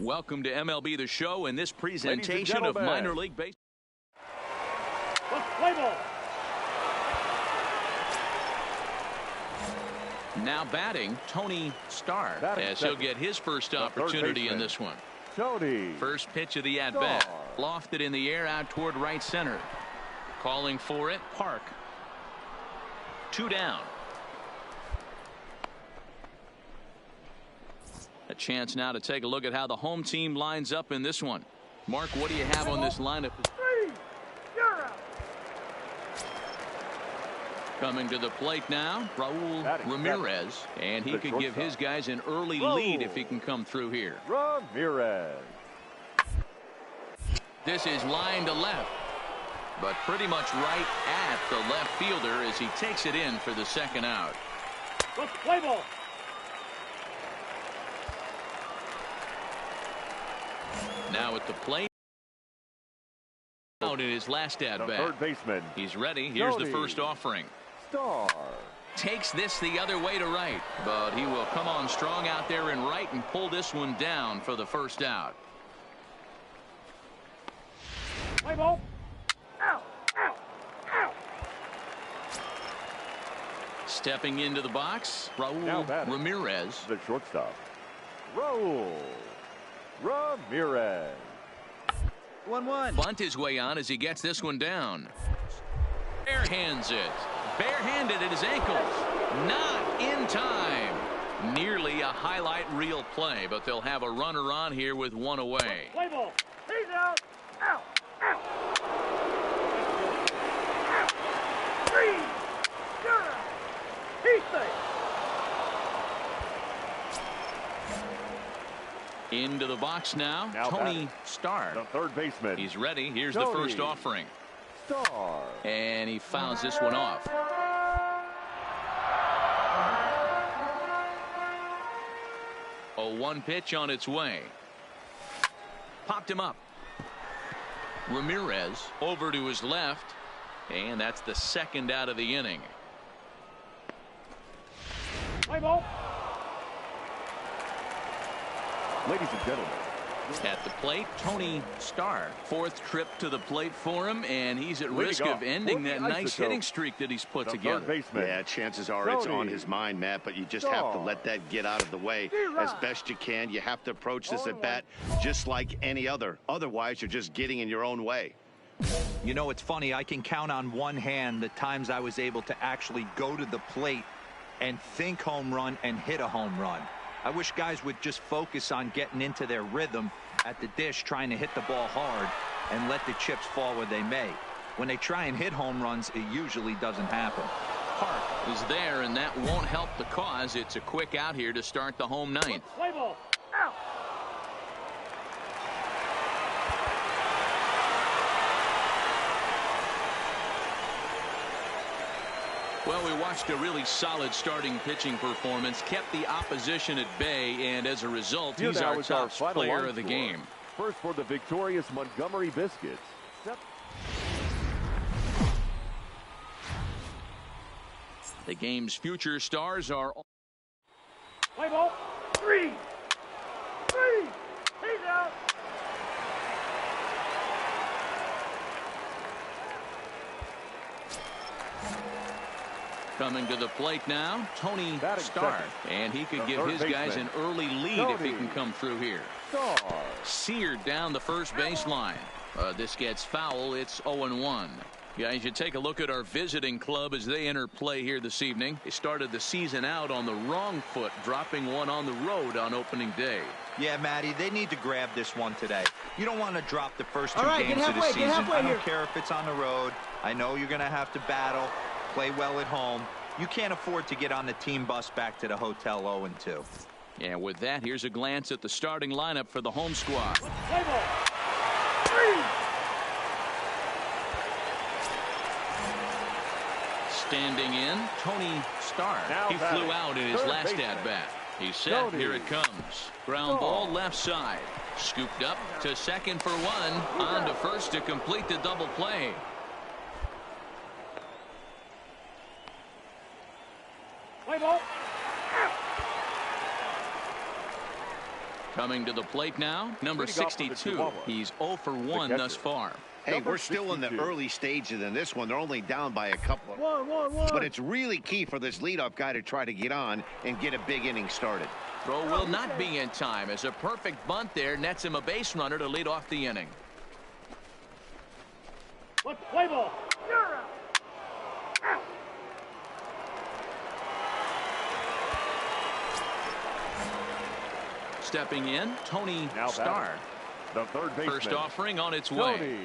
Welcome to MLB The Show and this presentation of minor league baseball. Play ball. Now batting, Tony Starr, as he'll get his first opportunity in this one. Tony. First pitch of the at-bat. Lofted in the air out toward right center. Calling for it, Park. 2 down. A chance now to take a look at how the home team lines up in this one. Mark, what do you have on this lineup? Coming to the plate now, Raul Ramirez, and he could give his guys an early lead if he can come through here. Ramirez. This is line to left, but pretty much right at the left fielder as he takes it in for the second out. Play ball. Now at the plate. Out in his last at bat. Third baseman. He's ready. Here's the first offering. Starr. Takes this the other way to right, but he will come on strong out there in right and pull this one down for the first out. Play ball. Out, out, out. Stepping into the box, Raul Ramirez. The shortstop. Raul Ramirez. 1-1. Bunt his way on as he gets this one down. Barehands it. Barehanded at his ankles. Not in time. Nearly a highlight reel play, but they'll have a runner on here with one away. Play ball. He's out. Out. Out. Out. 3-0. He's safe. Into the box now Tony Starr. The third baseman. He's ready. Here's the first offering. Starr. And he fouls this one off. A 1 pitch on its way. Popped him up. Ramirez over to his left. And that's the second out of the inning. Play ball. Ladies and gentlemen. At the plate, Tony Starr. 4th trip to the plate for him, and he's at risk of ending that nice hitting streak that he's put together. Yeah, chances are it's on his mind, Matt, but you just have to let that get out of the way as best you can. You have to approach this at bat just like any other. Otherwise, you're just getting in your own way. You know, it's funny. I can count on one hand the times I was able to actually go to the plate and think home run and hit a home run. I wish guys would just focus on getting into their rhythm at the dish, trying to hit the ball hard and let the chips fall where they may. When they try and hit home runs, it usually doesn't happen. Park is there, and that won't help the cause. It's a quick out here to start the home ninth. Play ball. Out. Well, we watched a really solid starting pitching performance, kept the opposition at bay, and as a result, he's our top player of the game. First for the victorious Montgomery Biscuits. The game's future stars are... Play ball. 3. He's out. Coming to the plate now, Tony Starr, and he could give his guys an early lead if he can come through here. Seared down the first baseline. This gets foul. It's 0-1. Guys, you take a look at our visiting club as they enter play here this evening. They started the season out on the wrong foot, dropping one on the road on opening day. Yeah, Matty, they need to grab this one today. You don't want to drop the first 2 games of the season. I don't care if it's on the road. I know you're going to have to battle, play well at home. You can't afford to get on the team bus back to the hotel 0-2. Yeah, with that, here's a glance at the starting lineup for the home squad. Play ball. 3. Standing in, Tony Starr. He flew out in his last at-bat. He's set. Here it comes. Ground ball left side. Scooped up to second for 1. On to first to complete the double play. Play ball. Coming to the plate now, number 62. He's 0 for 1 thus far. Hey, we're still in the early stages in this one. They're only down by a couple. But it's really key for this leadoff guy to try to get on and get a big inning started. Throw will not be in time as a perfect bunt there nets him a base runner to lead off the inning. Let's play ball. You're out. Out. Stepping in, Tony Now Starr. The third baseman. First offering on its Tony way.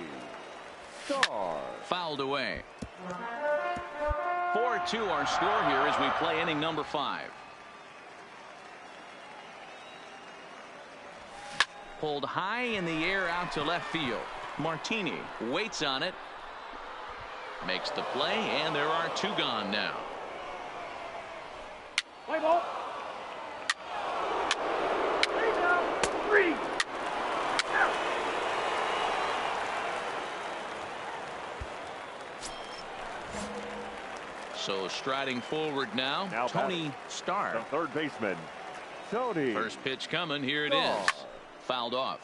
Starr. Fouled away. 4-2 our score here as we play inning number 5. Pulled high in the air out to left field. Martini waits on it. Makes the play, and there are 2 gone now. Play ball. 3 out. So striding forward now Tony Starr. The third baseman, Tony. First pitch coming. Here it Starr. is. Fouled off.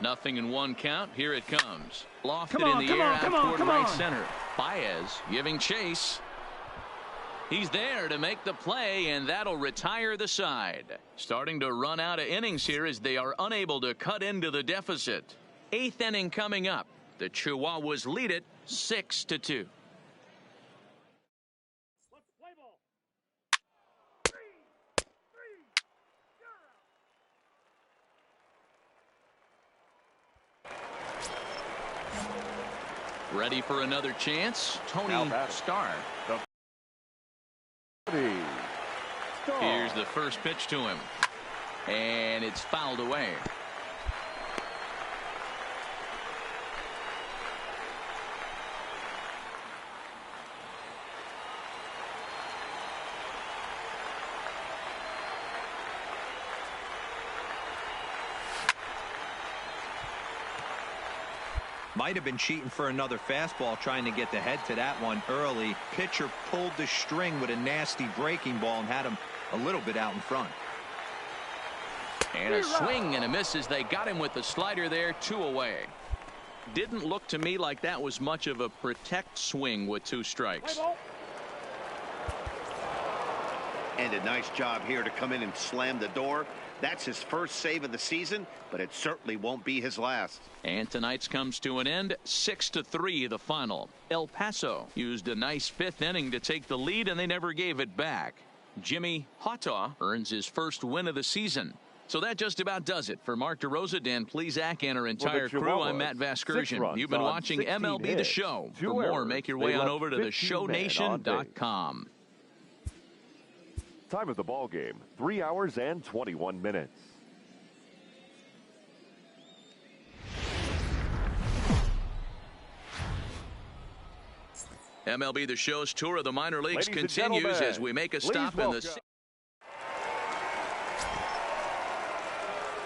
Nothing in 1 count. Here it comes. Lofted in the air out toward right center. Baez giving chase. He's there to make the play, and that'll retire the side. Starting to run out of innings here as they are unable to cut into the deficit. 8th inning coming up. The Chihuahuas lead it 6-2. Let's play ball. 3. Ready for another chance. Tony Starr. Tony Starr. Here's the first pitch to him. And it's fouled away. Might have been cheating for another fastball, trying to get the head to that one early. Pitcher pulled the string with a nasty breaking ball and had him a little bit out in front. And a swing and a miss as they got him with the slider there. 2 away. Didn't look to me like that was much of a protect swing with 2 strikes. And a nice job here to come in and slam the door. That's his first save of the season, but it certainly won't be his last. And tonight's comes to an end. 6-3 the final. El Paso used a nice 5th inning to take the lead, and they never gave it back. Jimmy Haughtaw earns his first win of the season. So that just about does it. For Mark DeRosa, Dan Plesac, and our entire crew, I'm Matt Vasgersian. You've been watching MLB The Show. For more, make your way on over to theshownation.com. Time of the ball game, 3 hours and 21 minutes. MLB The Show's tour of the minor leagues Ladies and continues gentlemen, as we make a please stop in the... welcome.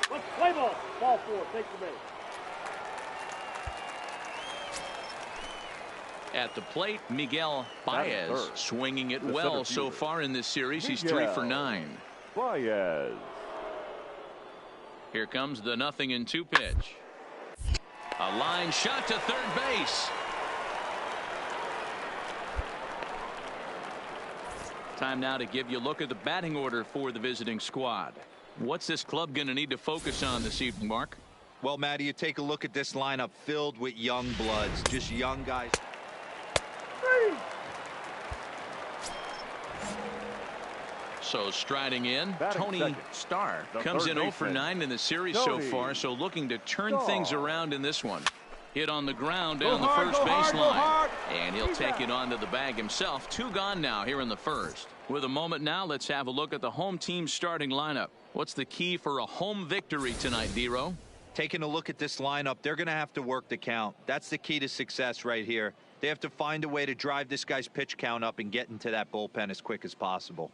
Let's play ball. Ball 4, take the base. At the plate, Miguel Baez swinging it well so far in this series. He's 3 for 9. Baez. Here comes the 0-2 pitch. A line shot to third base. Time now to give you a look at the batting order for the visiting squad. What's this club going to need to focus on this evening, Mark? Well, Matty, you take a look at this lineup filled with young bloods, just young guys. So striding in, Tony second. Starr The comes third in 0 for baseman, 9 in the series Tony so far, so looking to turn Starr. things around in this one. Hit on the ground down the first baseline. And he'll take it onto the bag himself. 2 gone now here in the first. With a moment now, let's have a look at the home team's starting lineup. What's the key for a home victory tonight, Dero? Taking a look at this lineup, they're going to have to work the count. That's the key to success right here. They have to find a way to drive this guy's pitch count up and get into that bullpen as quick as possible.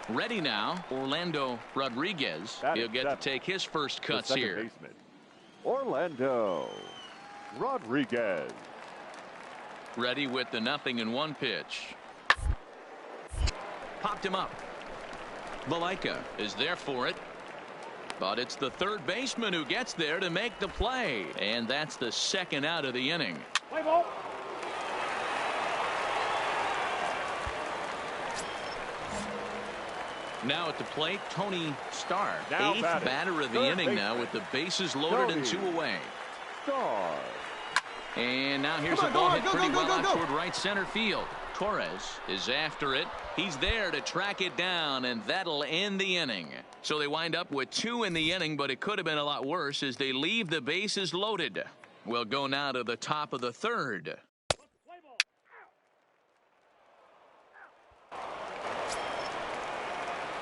Ready now, Orlando Rodriguez. He'll get to take his first cuts here. Baseman, Orlando Rodriguez. Ready with the 0-1 pitch. Popped him up. Valaika is there for it. But it's the third baseman who gets there to make the play. And that's the second out of the inning. Play ball. Now at the plate, Tony Starr. Now Eighth batting. batter of the inning now with the bases loaded and 2 away. Starr. And now here's a ball hit pretty well out toward right center field. Torres is after it. He's there to track it down, and that'll end the inning. So they wind up with 2 in the inning, but it could have been a lot worse as they leave the bases loaded. We'll go now to the top of the third.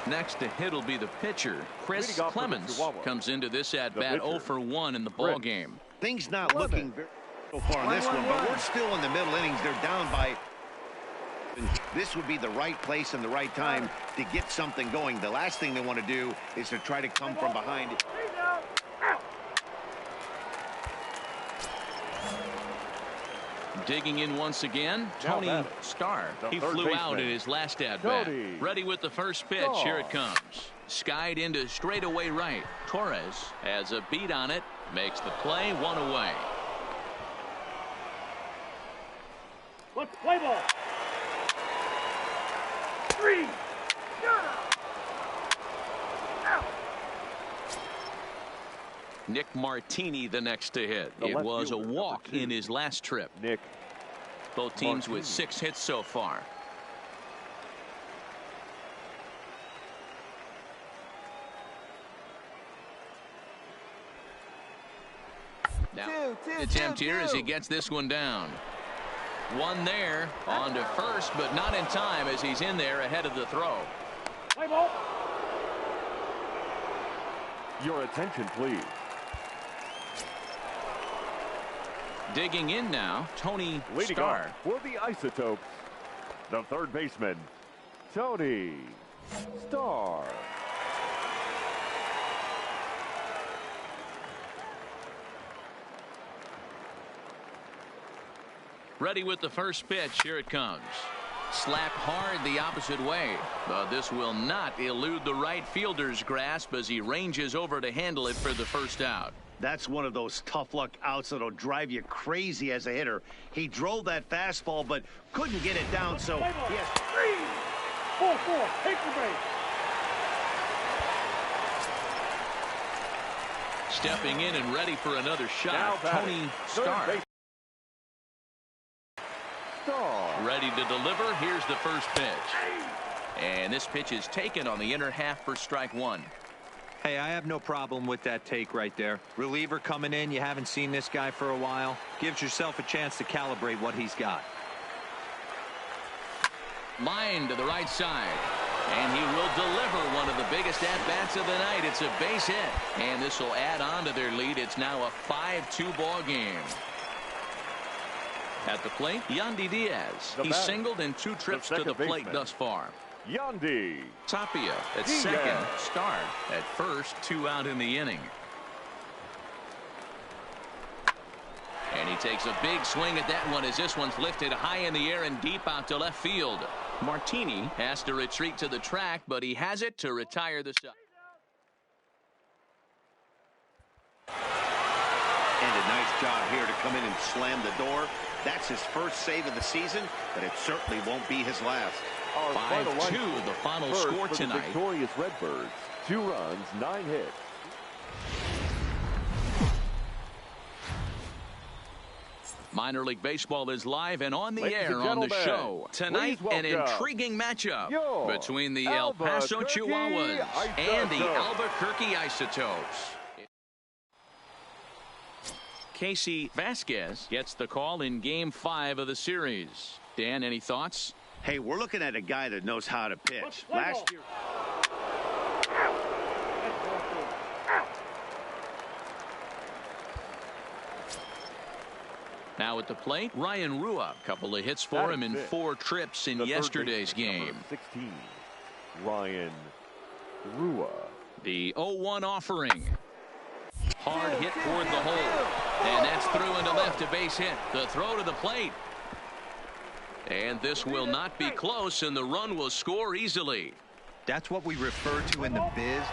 Next to hit will be the pitcher. Chris Clemens comes into this at-bat 0 for 1 in the ball game. Things not looking very so far on this one, but we're still in the middle innings. They're down by. This would be the right place and the right time to get something going. The last thing they want to do is to try to come from behind. Digging in once again, Tony Starr. He flew out in his last at-bat. Ready with the first pitch. Here it comes. Skied into straightaway right. Torres has a beat on it. Makes the play. 1 away. Let's play ball. 3. Nick Martini the next to hit. It was a walk in his last trip. Nick. Both teams with 6 hits so far. Now, attempt here as he gets this one down. One there, on to first, but not in time as he's in there ahead of the throw. Play ball. Your attention, please. Digging in now, Tony Leading Starr. off for the Isotopes, the third baseman, Tony Starr. Ready with the first pitch. Here it comes. Slapped hard the opposite way. But this will not elude the right fielder's grasp as he ranges over to handle it for the first out. That's one of those tough luck outs that'll drive you crazy as a hitter. He drove that fastball, but couldn't get it down, so he has 3. 4. Take the base. Stepping in and ready for another shot, Tony Starr. Ready to deliver. Here's the first pitch. And this pitch is taken on the inner half for strike 1. Hey, I have no problem with that take right there. Reliever coming in. You haven't seen this guy for a while. Gives yourself a chance to calibrate what he's got. Line to the right side. And he will deliver one of the biggest at-bats of the night. It's a base hit. And this will add on to their lead. It's now a 5-2 ball game. At the plate, Yandy Diaz. He's singled in 2 trips to the plate thus far. Yandy. Tapia at second. Starr at first. 2 out in the inning. And he takes a big swing at that one as this one's lifted high in the air and deep out to left field. Martini has to retreat to the track, but he has it to retire the side. And a nice job here to come in and slam the door. That's his first save of the season, but it certainly won't be his last. 5-2 the final score tonight. The victorious Redbirds. 2 runs, 9 hits. Minor League Baseball is live and on the air on the show. Tonight, an intriguing matchup between the El Paso Chihuahuas and the Albuquerque Isotopes. Casey Vasquez gets the call in Game 5 of the series. Dan, any thoughts? Hey, we're looking at a guy that knows how to pitch. Last year. Now at the plate, Ryan Rua. Couple of hits for him in 4 trips in yesterday's game. 16. Ryan Rua. The 0-1 offering. Hard hit toward the hole. And that's through into left, a base hit. The throw to the plate. And this will not be close, and the run will score easily. That's what we refer to in the biz.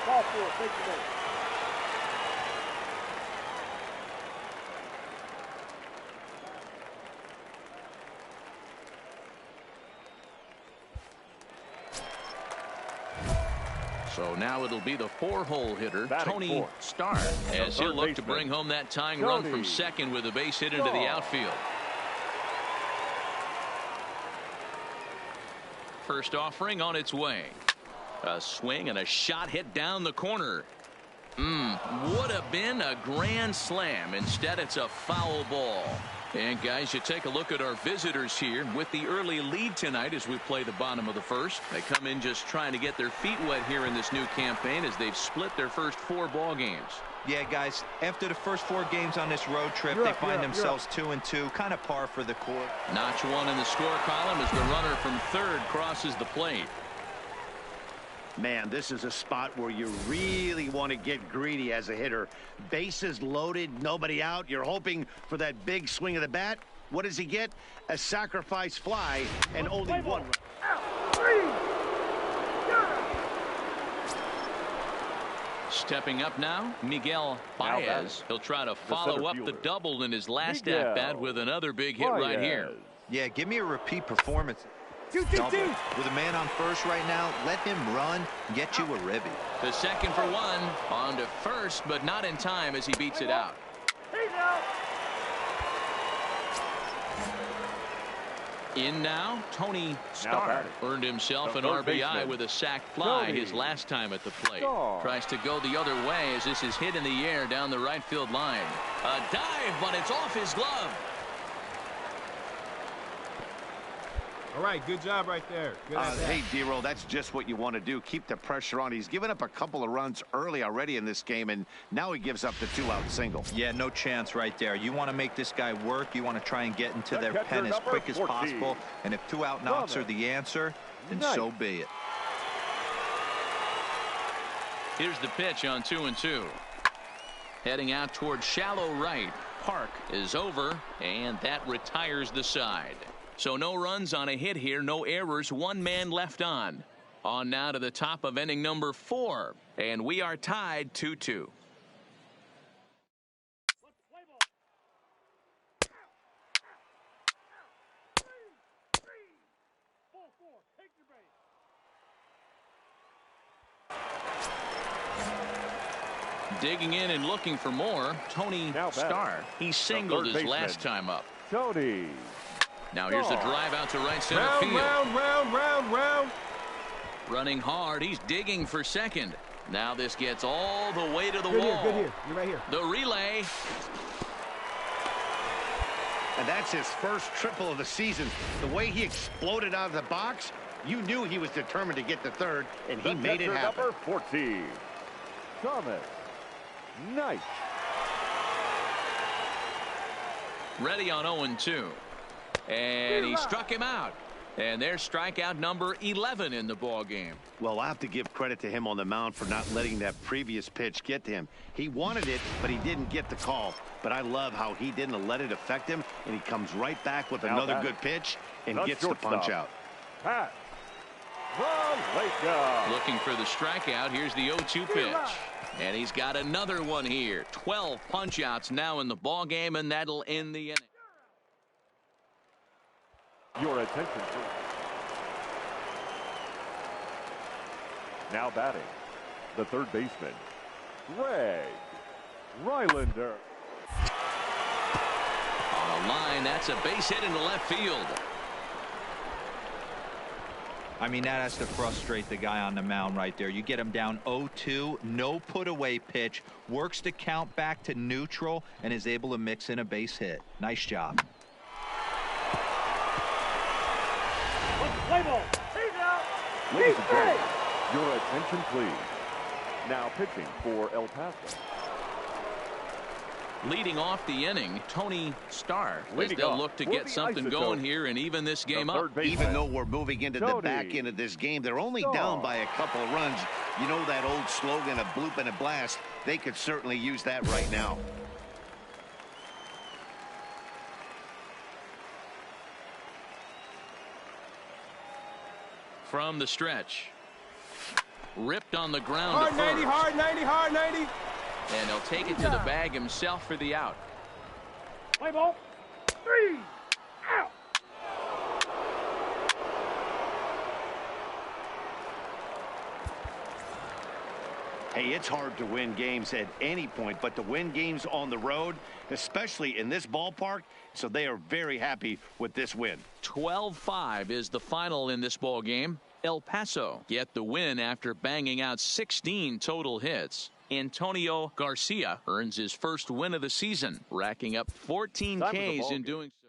Ball four, take the ball. So now it'll be the 4-hole hitter, Batting Tony fourth. Starr, as he'll look to bring home that tying run from second with a base hit into the outfield. First offering on its way. A swing and a shot hit down the corner. Would have been a grand slam. Instead, it's a foul ball. And guys, you take a look at our visitors here with the early lead tonight as we play the bottom of the first. They come in just trying to get their feet wet here in this new campaign as they've split their first 4 ball games. Yeah, guys, after the first 4 games on this road trip, they find themselves 2-2, kind of par for the course. Notch 1 in the score column as the runner from third crosses the plate. Man, this is a spot where you really want to get greedy as a hitter. Bases loaded, nobody out. You're hoping for that big swing of the bat. What does he get? A sacrifice fly and only one run. Stepping up now, Miguel Baez. He'll try to follow up the double in his last at-bat with another big hit right here. Yeah, give me a repeat performance. 2-2-2. With a man on first right now, let him run, get you a ribby. The second for one, on to first, but not in time as he beats it out. He's out. In now, Tony Starr earned himself an RBI with a sac fly his last time at the plate. Tries to go the other way as this is hit in the air down the right field line. A dive, but it's off his glove. All right, good job right there. Good hey, D-Roll, that's just what you want to do. Keep the pressure on. He's given up a couple of runs early already in this game, and now he gives up the 2-out single. Yeah, no chance right there. You want to make this guy work. You want to try and get into their pen as quick as possible. And if 2-out knocks are the answer, then so be it. Here's the pitch on 2-2. Heading out toward shallow right. Park is over, and that retires the side. So no runs on a hit here, no errors, 1 man left on. On now to the top of inning number 4, and we are tied 2-2. Digging in and looking for more, Tony Starr. He singled his last time up. Tony. Now here's the drive out to right center field. Round. Running hard. He's digging for second. Now this gets all the way to the Good wall. Here, good here. You're right here. The relay. And that's his first triple of the season. The way he exploded out of the box, you knew he was determined to get to third, and he made it happen. Number 14, Thomas Knight. Ready on 0-2. And he struck him out. And there's strikeout number 11 in the ball game. Well, I have to give credit to him on the mound for not letting that previous pitch get to him. He wanted it, but he didn't get the call. But I love how he didn't let it affect him, and he comes right back with another good pitch and gets the punch out. Pat Valaika. Looking for the strikeout. Here's the 0-2 pitch. And he's got another one here. 12 punch-outs now in the ball game, and that'll end the inning. Your attention, please. Now batting, the third baseman, Greg Rylander. On a line, that's a base hit into left field. I mean, that has to frustrate the guy on the mound right there. You get him down 0-2, no put-away pitch, works the count back to neutral, and is able to mix in a base hit. Nice job. Play ball. He's out. Ladies and gentlemen, your attention, please. Now pitching for El Paso, Leading off the inning, Tony Starr, as Leading they'll off look to will get be something Isotope. going here and even this game The up. third baseman. Even though we're moving into the Tony back end of this game, they're only Starr. down by a couple of runs. You know that old slogan, a bloop and a blast? They could certainly use that right now. From the stretch. Ripped on the ground Hard to 90, first. hard 90, hard 90. And he'll take it to the bag himself for the out. Play ball. 3. Out. Hey, it's hard to win games at any point, but to win games on the road, especially in this ballpark, so they are very happy with this win. 12-5 is the final in this ball game. El Paso get the win after banging out 16 total hits. Antonio Garcia earns his first win of the season, racking up 14 Time for the Ks ball in game. doing so.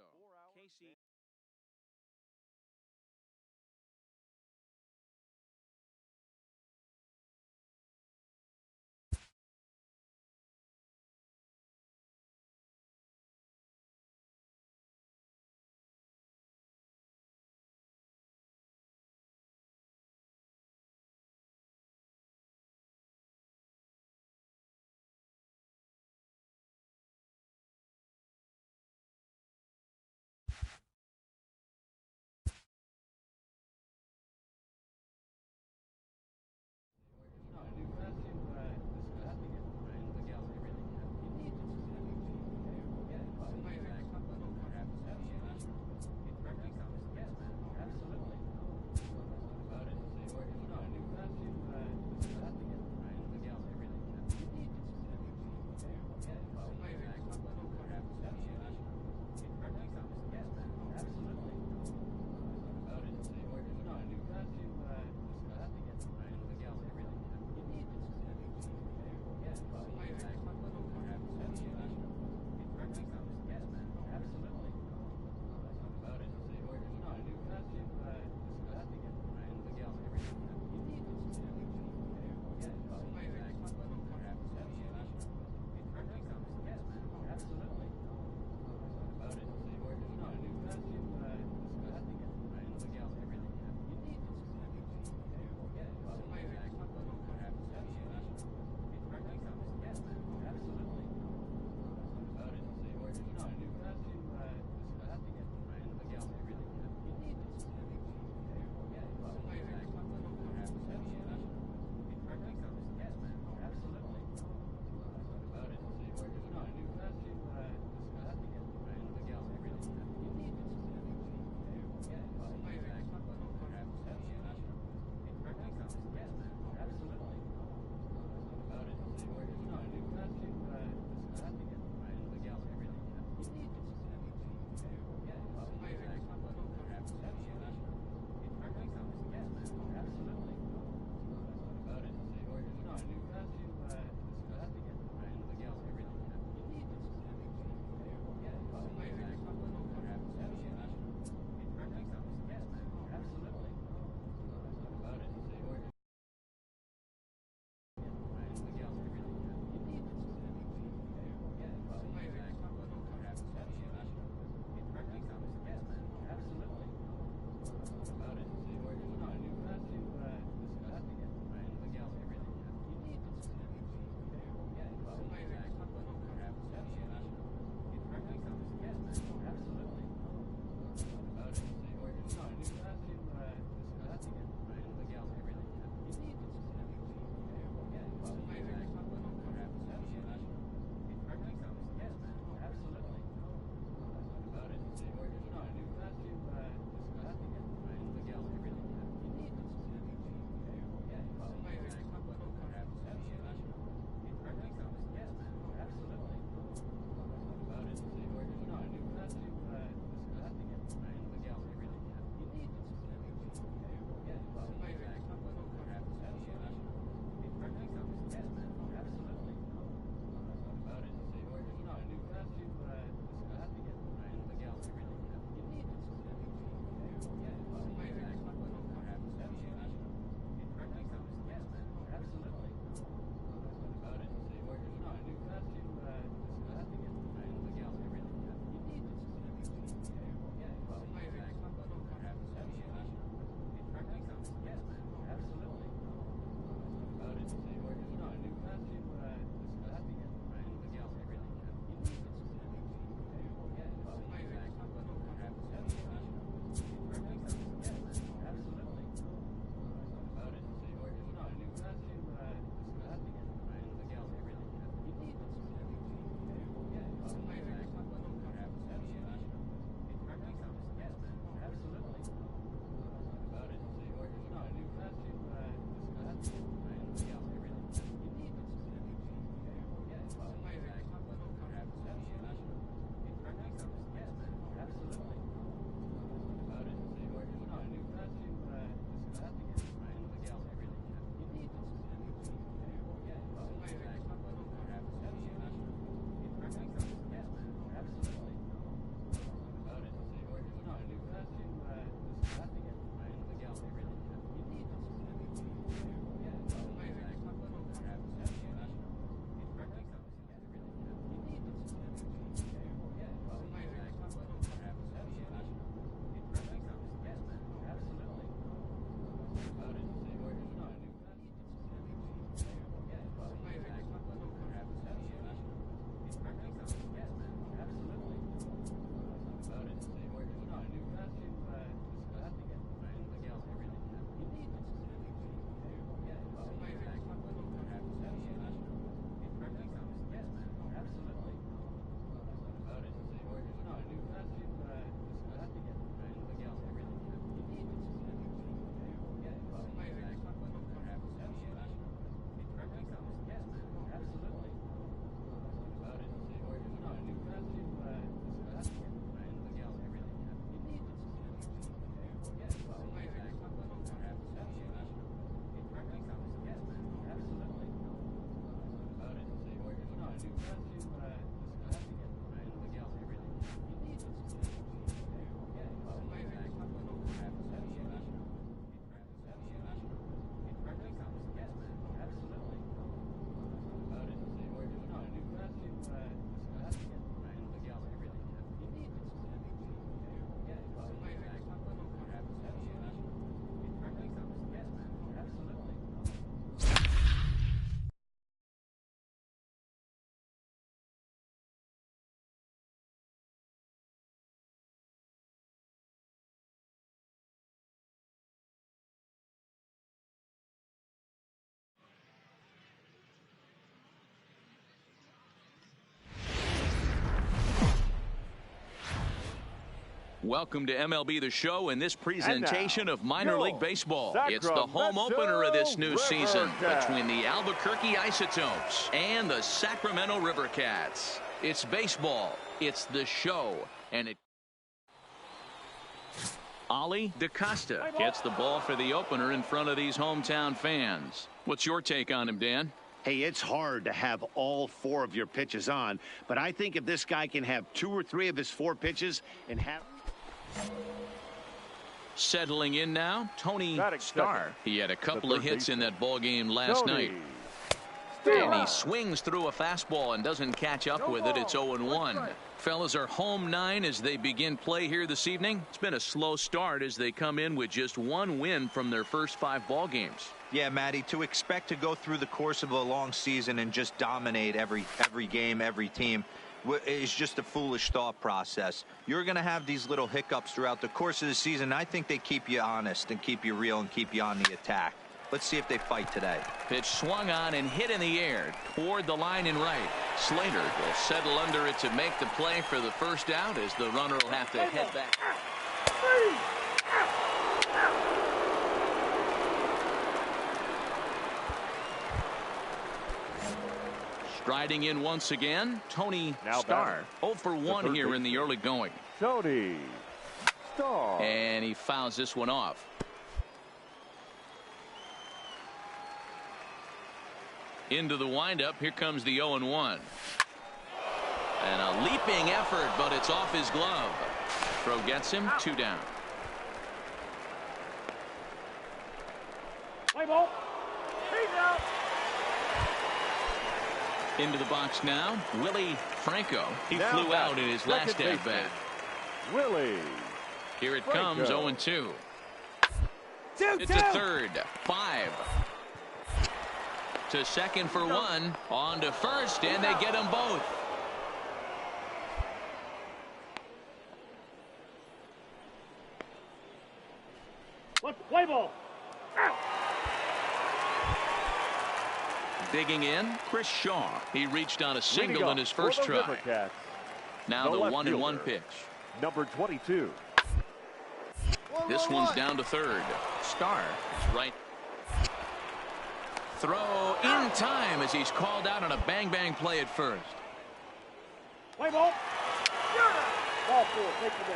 Welcome to MLB The Show and this presentation of minor league baseball. It's the Sacramento home opener of this new season Rivercats. between the Albuquerque Isotopes and the Sacramento Rivercats. It's baseball, it's the show, and it... Ali DaCosta gets the ball for the opener in front of these hometown fans. What's your take on him, Dan? Hey, it's hard to have all 4 of your pitches on, but I think if this guy can have 2 or 3 of his 4 pitches and have... Settling in now, Tony Starr. He had a couple of hits in that ball game last night. And he swings through a fastball and doesn't catch up with it. It's 0-1. Fellas are home 9 as they begin play here this evening. It's been a slow start as they come in with just 1 win from their first 5 ball games. Yeah, Matty, to expect to go through the course of a long season and just dominate every game, every team is just a foolish thought process. You're going to have these little hiccups throughout the course of the season. I think they keep you honest and keep you real and keep you on the attack. Let's see if they fight today. Pitch swung on and hit in the air toward the line and right. Slater will settle under it to make the play for the first out as the runner will have to head back. Striding in once again, Tony Starr. 0 for 1 here in the early going. Tony Starr. And he fouls this one off. Into the windup. Here comes the 0-1. And a leaping effort, but it's off his glove. Throw gets him 2 down. Play ball. He's out. Into the box now, Willie Franco. He Now flew out in his last second at bat. Willie. Here it Franco. comes, 0-2. It's a third, 5. To second for 1, on to first, and they get them both. Let's play ball. Digging in, Chris Shaw. He reached on a single in his first for the try. Rivercats, Now the left 1-1 fielder, pitch. number 22. This one's down to third. Starr is right. Throw in time as he's called out on a bang-bang play at first. Play ball. Ball 4. Take the ball.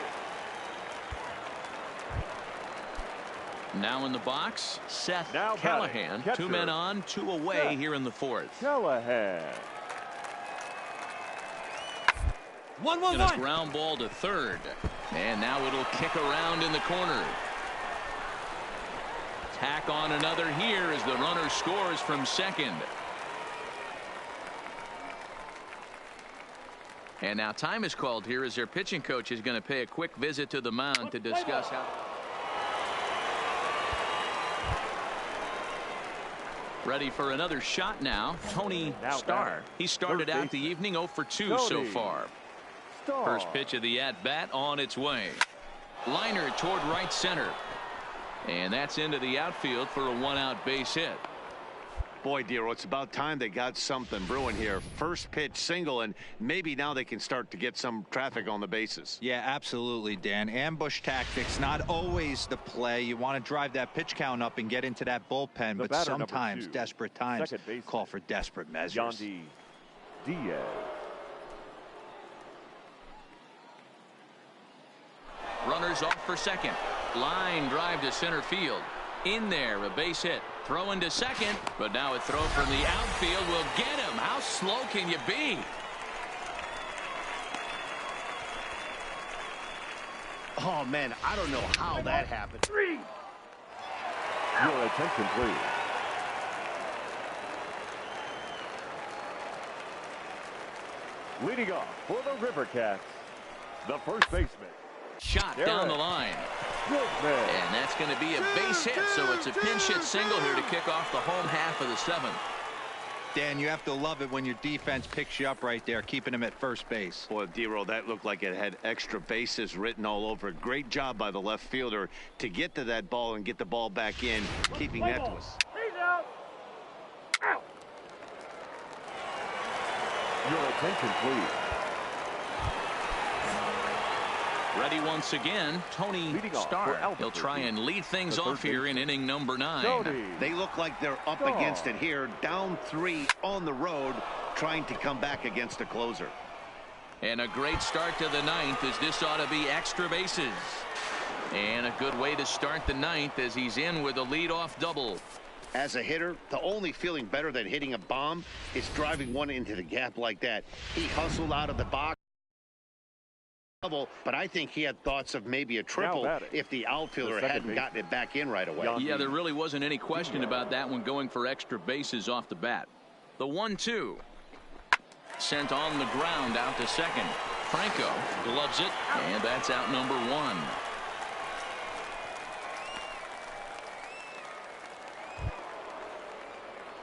Now in the box, Seth Now Callahan. batting, 2 men on, 2 away Seth here in the 4th. Callahan. 1-1-1. And a ground ball to third. And now it'll kick around in the corner. Tack on another here as the runner scores from second. And now time is called here as their pitching coach is going to pay a quick visit to the mound to discuss how. Ready for another shot now, Tony Starr. He started out the evening 0 for 2 so far. First pitch of the at-bat on its way. Liner toward right center. And that's into the outfield for a 1-out base hit. Boy, Dero, it's about time they got something brewing here. First pitch single, and maybe now they can start to get some traffic on the bases. Yeah, absolutely, Dan. Ambush tactics, not always the play. You want to drive that pitch count up and get into that bullpen, but sometimes desperate times call for desperate measures. Yandy Diaz. Runners off for second. Line drive to center field. In there, a base hit. Throw into second, but now a throw from the outfield will get him. How slow can you be? Oh, man, I don't know how that happened. 3. Your attention, please. Leading off for the Rivercats, the first baseman. Shot down the line. And that's going to be a base hit, so it's a pinch hit single here to kick off the home half of the 7th. Dan, you have to love it when your defense picks you up right there, keeping him at first base. Boy, Dero, that looked like it had extra bases written all over it. Great job by the left fielder to get to that ball and get the ball back in, keeping that to us. He's out. Out. Your attention, please. Ready once again, Tony Starr. He'll try and lead things off here in inning number 9. They look like they're up against it here, down 3 on the road, trying to come back against a closer. And a great start to the 9th, as this ought to be extra bases. And a good way to start the 9th as he's in with a leadoff double. As a hitter, the only feeling better than hitting a bomb is driving one into the gap like that. He hustled out of the box. But I think he had thoughts of maybe a triple if the outfielder hadn't gotten it back in right away. Yeah, there really wasn't any question about that one going for extra bases off the bat. The 1-2. Sent on the ground out to second. Franco gloves it, and that's out number 1.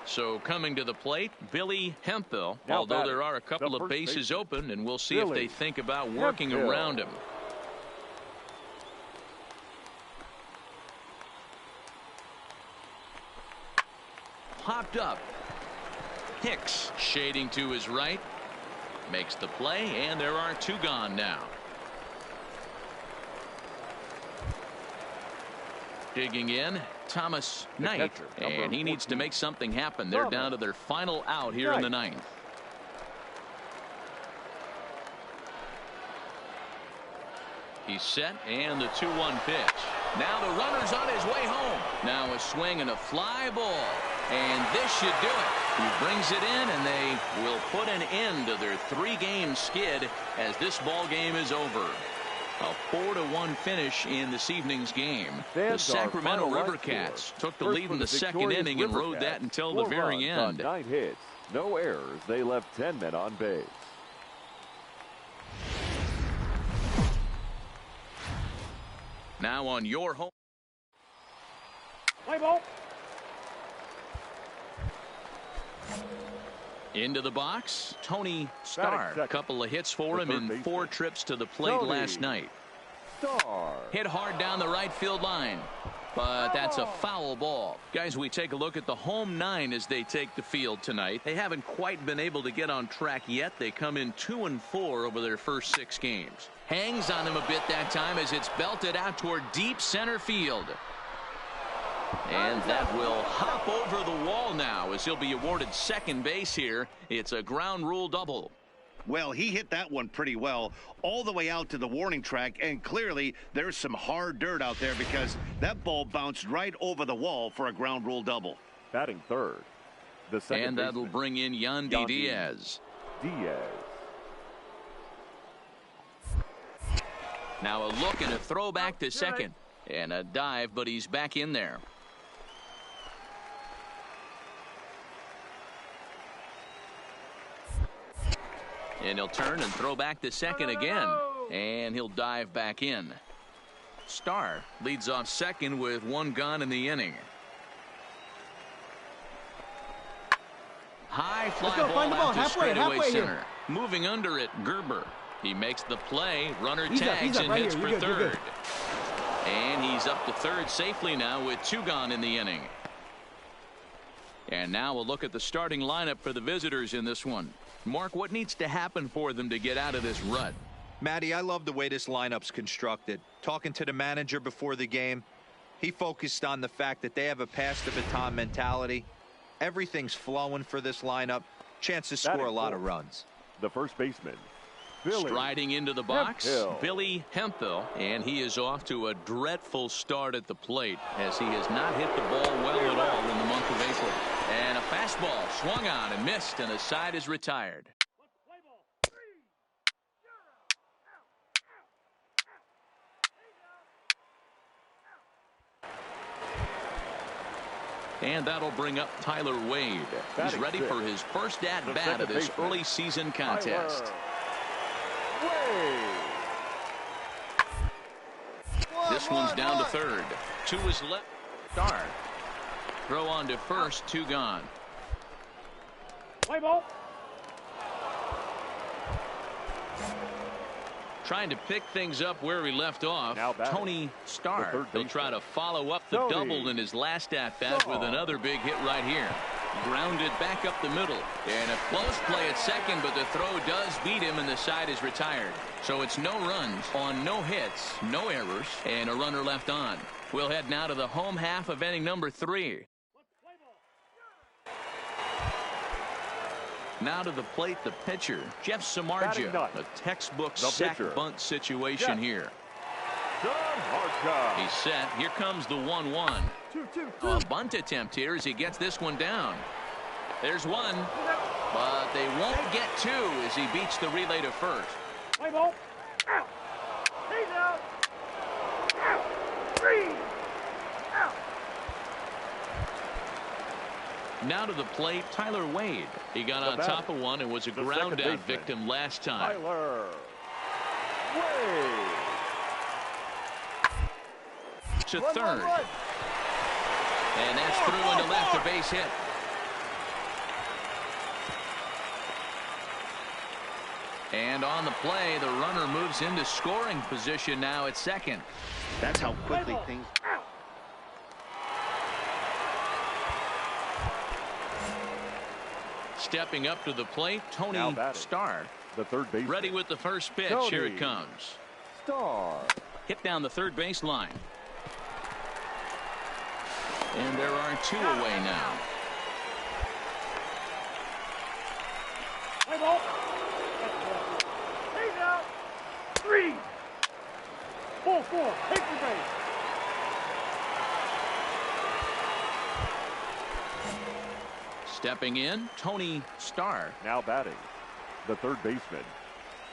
So coming to the plate, Billy Hemphill, although there are a couple of bases open, and we'll see if they think about working around him. Popped up. Hicks shading to his right. Makes the play, and there are 2 gone now. Digging in, Thomas Knight, and he needs to make something happen. They're down to their final out here in the 9th. He's set, and the 2-1 pitch. Now the runner's on his way home. Now a swing and a fly ball, and this should do it. He brings it in, and they will put an end to their 3-game skid as this ball game is over. A 4-1 finish in this evening's game. The Sacramento River Cats took the lead in the 2nd inning and rode that until the very end. 9 hits, no errors. They left 10 men on base. Now on your home. Play ball. Into the box, Tony Starr. A couple of hits for him in 4 trips to the plate last night. Starr. Hit hard down the right field line, but that's a foul ball. Guys, we take a look at the home 9 as they take the field tonight. They haven't quite been able to get on track yet. They come in 2-4 over their first 6 games. Hangs on him a bit that time as it's belted out toward deep center field. And that will hop over the wall now as he'll be awarded second base here. It's a ground rule double. Well, he hit that one pretty well all the way out to the warning track, and clearly there's some hard dirt out there because that ball bounced right over the wall for a ground rule double. Batting third, the second and that'll bring in Yandy Diaz. Now a look and a throw back to second, and a dive, but he's back in there. And he'll turn and throw back to second again. And he'll dive back in. Starr leads off second with 1 gone in the inning. High fly ball out to straightaway center. Moving under it, Gerber. He makes the play. Runner tags and hits for third. And he's up to third safely now with 2 gone in the inning. And now we'll look at the starting lineup for the visitors in this one. Mark, what needs to happen for them to get out of this rut? Matty, I love the way this lineup's constructed. Talking to the manager before the game, he focused on the fact that they have a pass the baton mentality. Everything's flowing for this lineup. Chance to score a lot of runs. The first baseman, Billy striding into the box, Billy Hemphill, and he is off to a dreadful start at the plate as he has not hit the ball well at all in the month of April. And a fastball swung on and missed, and the side is retired. And that'll bring up Tyler Wade. He's ready for his first at-bat of this early season contest. This one's down to third. 2 is left. Starr. Throw on to first, 2 gone. Play ball. Trying to pick things up where he left off, Tony Starr. He'll try to follow up the double in his last at-bat with another big hit right here. Grounded back up the middle. And a close play at second, but the throw does beat him, and the side is retired. So it's no runs on no hits, no errors, and a runner left on. We'll head now to the home half of inning number 3. Now to the plate, the pitcher, Jeff Samardzija. A textbook sack bunt situation here. He's set. Here comes the 1-1. A bunt attempt here as he gets this one down. There's one, but they won't get 2 as he beats the relay to first. Play ball. Out. He's out. Out. 3. Out. Now to the plate, Tyler Wade. He got on top of one and was a ground out victim last time. Tyler Wade. To third. And that's through into left, a base hit. And on the play, the runner moves into scoring position now at second. That's how quickly things... Stepping up to the plate, Tony Starr. The third baseman. Ready with the first pitch. Tony Here it comes. Starr. Hit down the third base line. And there are 2 away now. Play ball. He's out. 3. 4-4. Take the base. Stepping in, Tony Starr. Now batting, the third baseman,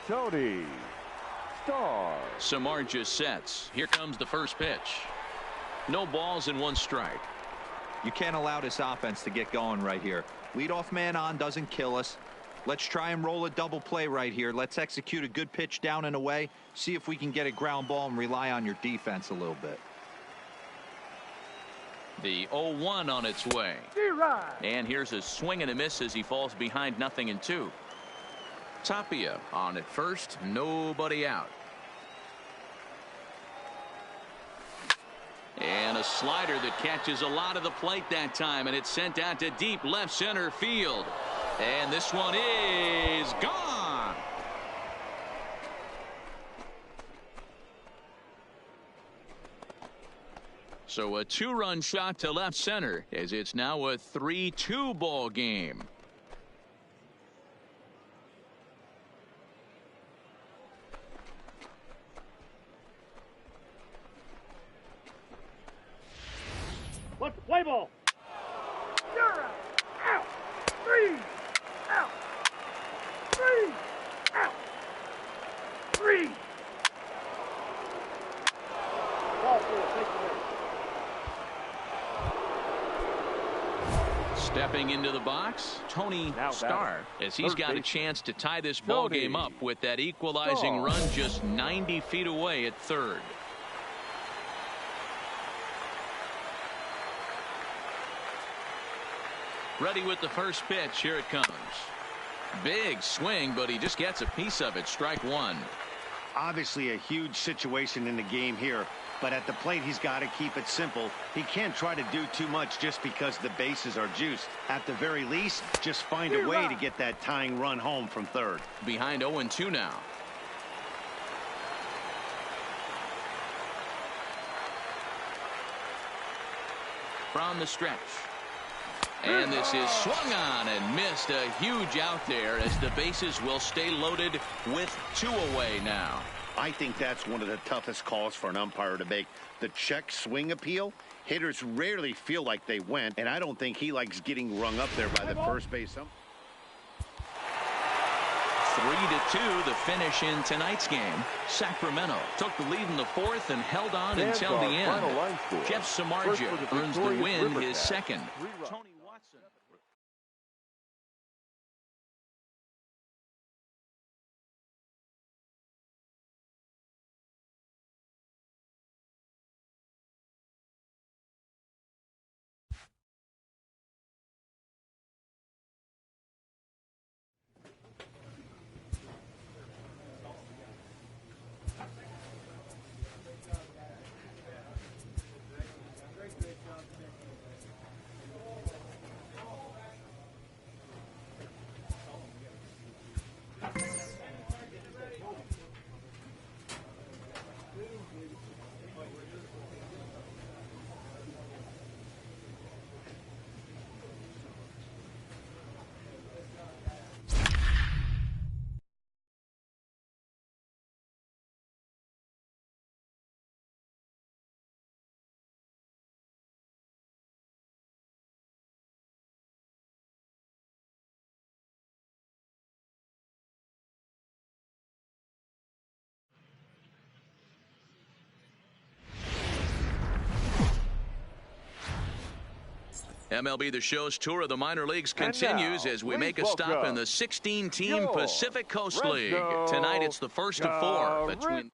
Tony Starr. Samardzija sets. Here comes the first pitch. No balls and 1 strike. You can't allow this offense to get going right here. Leadoff man on doesn't kill us. Let's try and roll a double play right here. Let's execute a good pitch down and away. See if we can get a ground ball and rely on your defense a little bit. The 0-1 on its way. And here's a swing and a miss as he falls behind 0-2. Tapia on at first. Nobody out. And a slider that catches a lot of the plate that time, and it's sent out to deep left center field. And this one is gone. So a 2-run shot to left center as it's now a 3-2 ball game. What's the play ball? You're out. Out. 3. Out. 3. Out. 3. Ball 4. Take the base. Stepping into the box, Tony Starr, as he's got a chance to tie this ball game up with that equalizing run just 90 feet away at third. Ready with the first pitch. Here it comes. Big swing, but he just gets a piece of it. Strike 1. Obviously a huge situation in the game here, but at the plate he's got to keep it simple. He can't try to do too much just because the bases are juiced. At the very least, just find a way to get that tying run home from third. Behind 0-2 now. From the stretch. And this is swung on and missed. A huge out there as the bases will stay loaded with 2 away now. I think that's one of the toughest calls for an umpire to make. The check swing appeal. Hitters rarely feel like they went, and I don't think he likes getting rung up there by the first base. 3-2 the finish in tonight's game. Sacramento took the lead in the 4th and held on until the end. Jeff Samardzija earns the win, his second. Tony Watson. MLB The Show's tour of the minor leagues continues as we make a stop in the 16-team Pacific Coast League. Tonight it's the first of four between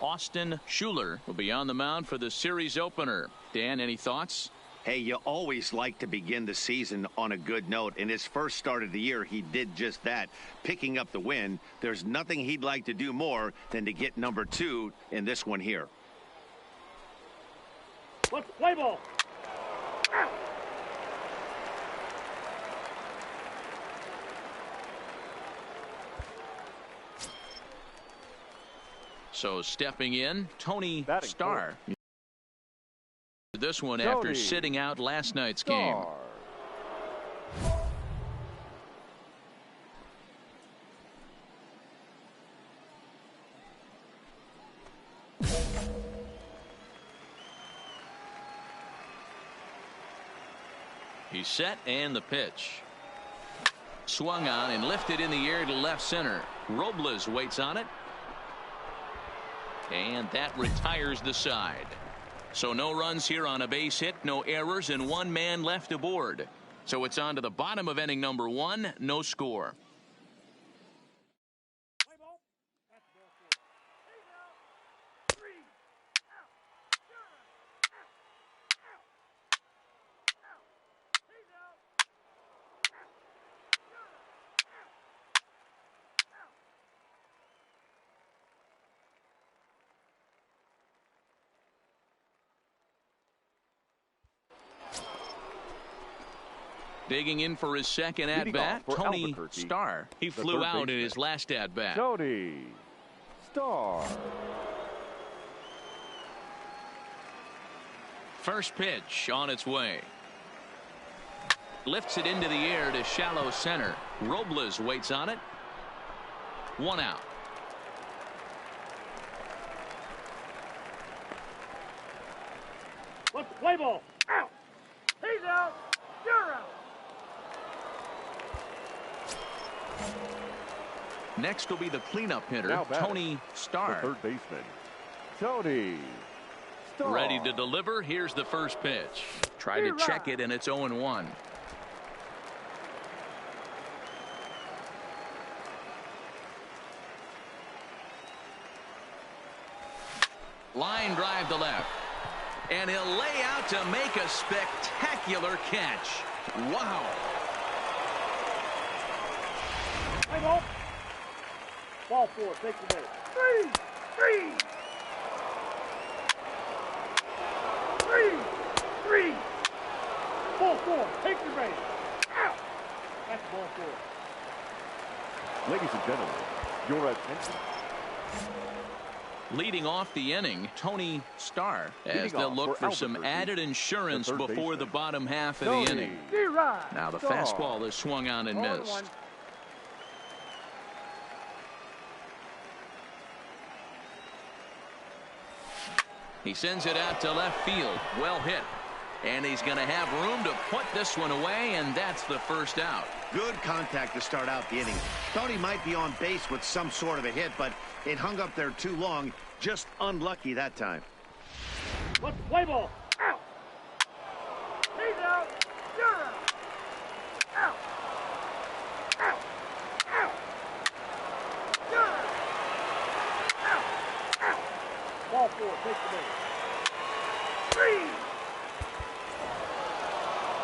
Austin Schuler will be on the mound for the series opener. Dan, any thoughts? Hey, you always like to begin the season on a good note. In his first start of the year, he did just that, picking up the win. There's nothing he'd like to do more than to get number 2 in this one here. Let's play ball. So stepping in, Tony Starr. This one Tony after sitting out last night's game. He's set and the pitch. Swung on and lifted in the air to left center. Robles waits on it. And that retires the side. So no runs here on a base hit, no errors, and one man left aboard. So it's on to the bottom of inning number 1, no score. Digging in for his second at-bat, Tony Starr. He flew out in his last at-bat. Tony Starr. First pitch on its way. Lifts it into the air to shallow center. Robles waits on it. 1 out. Let's play ball. Out. He's out. You're out. Next will be the cleanup hitter, Tony Starr. The third baseman, Tony Starr. Ready to deliver. Here's the first pitch. Try to check it, and it's 0-1. Line drive to left. And he'll lay out to make a spectacular catch. Wow. Play ball. Ball 4, take the base. 3. Ball 4, take the base. Out. That's ball 4. Ladies and gentlemen, your attention. Leading off the inning, Tony Starr, as they'll look for some added insurance before the bottom half of the inning. Now the fastball is swung on and missed. He sends it out to left field. Well hit. And he's going to have room to put this one away, and that's the first out. Good contact to start out the inning. Thought he might be on base with some sort of a hit, but it hung up there too long. Just unlucky that time. Let's play ball. Out. He's out. You're out. Out. Out. Out. You're out. Out. Out. Ball 4, take the base. 3.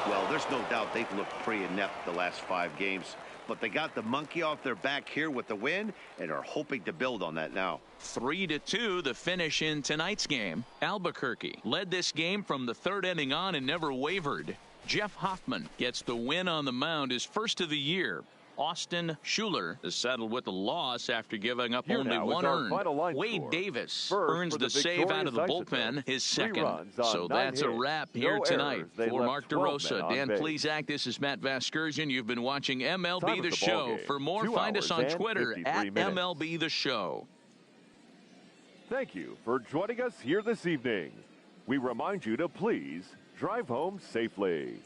Well, there's no doubt they've looked pretty inept the last 5 games, but they got the monkey off their back here with the win and are hoping to build on that now. 3-2 the finish in tonight's game. Albuquerque led this game from the 3rd inning on and never wavered. Jeff Hoffman gets the win on the mound, his first of the year. Austin Schuler is settled with a loss after giving up only 1 earned. Wade Davis earns the save out of the bullpen, his second. So that's a wrap here tonight. For Mark DeRosa, Dan Plesac, this is Matt Vasgersian. You've been watching MLB The Show. For more, find us on Twitter at MLB The Show. Thank you for joining us here this evening. We remind you to please drive home safely.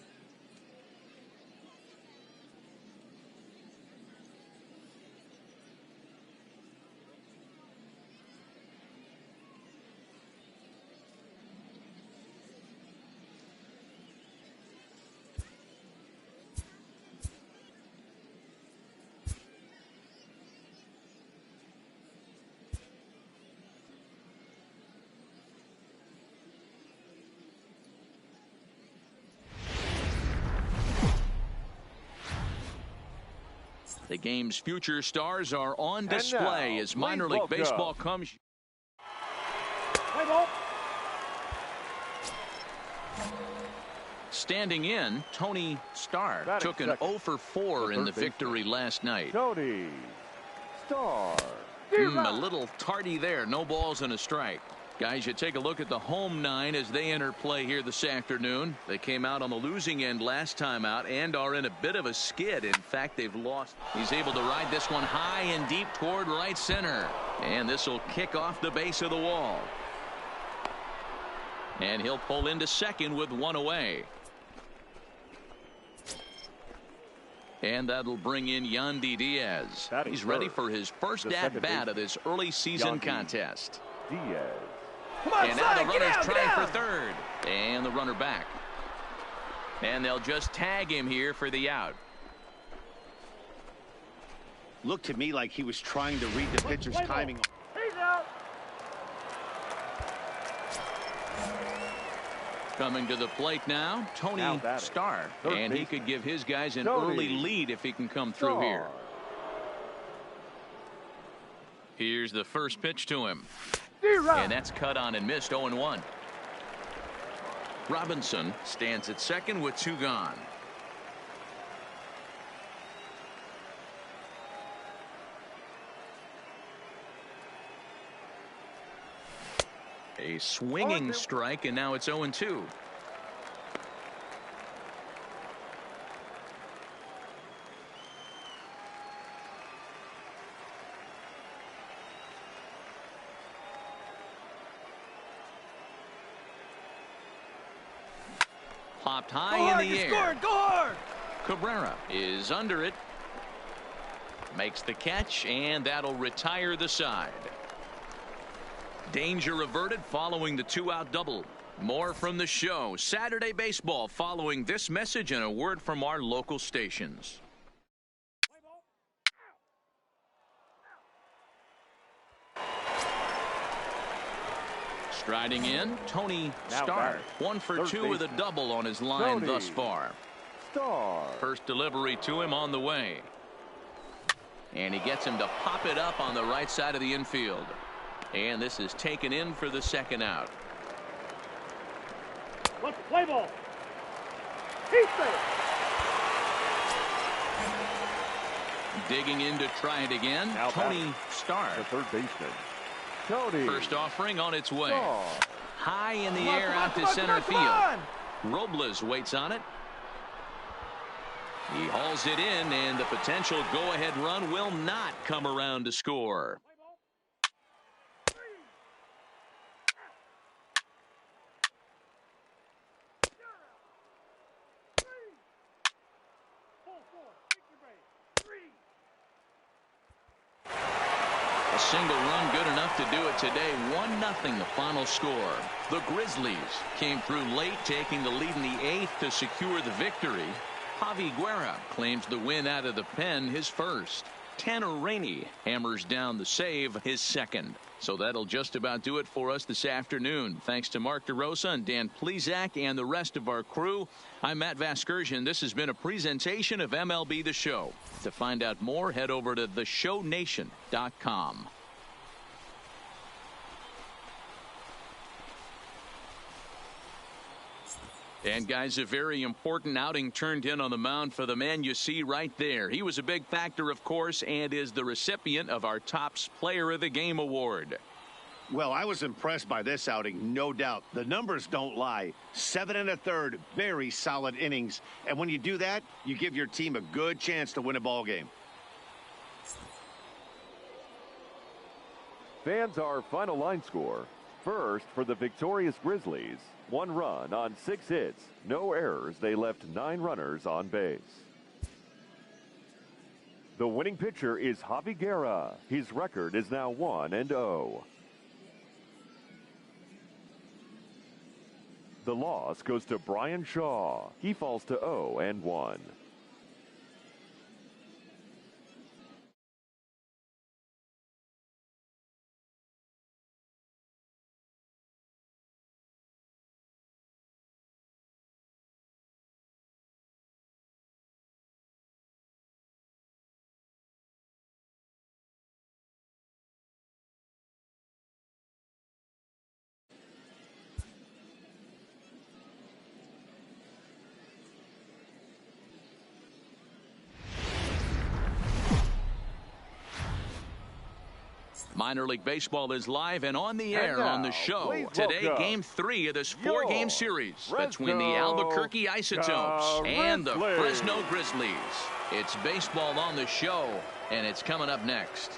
The game's future stars are on display as minor league baseball comes. Play ball. Standing in, Tony Starr took an 0 for 4 in the victory last night. Tony Starr. A little tardy there. No balls and a strike. Guys, you take a look at the home nine as they enter play here this afternoon. They came out on the losing end last time out and are in a bit of a skid. In fact, they've lost. He's able to ride this one high and deep toward right center. And this will kick off the base of the wall. And he'll pull into second with one away. And that'll bring in Yandy Diaz. He's ready for his first at-bat of this early season contest. Diaz. Come on, and now the runner's trying for third. And the runner back. And they'll just tag him here for the out. Looked to me like he was trying to read the pitcher's timing. He's out. Coming to the plate now, Tony Starr. And he could give his guys an early lead if he can come through here. Here's the first pitch to him. And that's cut on and missed. 0-1. Robinson stands at second with 2 gone. A swinging strike, and now it's 0-2. Popped high in the air. Go hard. Cabrera is under it. Makes the catch, and that'll retire the side. Danger averted following the 2-out double. More from the show. Saturday Baseball following this message and a word from our local stations. Striding in, Tony Starr. 1 for 2 with a double on his line thus far. First delivery to him on the way. And he gets him to pop it up on the right side of the infield. And this is taken in for the second out. Let's play ball. He's there. Digging in to try it again, Tony Starr. The third baseman. Tony. First offering on its way. High in the air out to center field. Robles waits on it. He hauls it in, and the potential go-ahead run will not come around to score. A single run good enough to do it today. 1-0 the final score. The Grizzlies came through late, taking the lead in the 8th to secure the victory. Javi Guerra claims the win out of the pen, his first. Tanner Rainey hammers down the save, his second. So that'll just about do it for us this afternoon. Thanks to Mark DeRosa and Dan Plesac and the rest of our crew. I'm Matt Vasgersian. This has been a presentation of MLB The Show. To find out more, head over to theshownation.com. And guys, a very important outing turned in on the mound for the man you see right there. He was a big factor, of course, and is the recipient of our Topps Player of the Game award. Well, I was impressed by this outing, no doubt. The numbers don't lie. 7 1/3, very solid innings. And when you do that, you give your team a good chance to win a ball game. Fans, our final line score. First, for the victorious Grizzlies, 1 run on 6 hits, no errors. They left 9 runners on base. The winning pitcher is Javi Guerra. His record is now 1-0. The loss goes to Brian Shaw. He falls to 0-1. Minor League Baseball is live and on the air on the show. Today, Game 3 of this four-game series between the Albuquerque Isotopes and the Fresno Grizzlies. It's baseball on the show, and it's coming up next.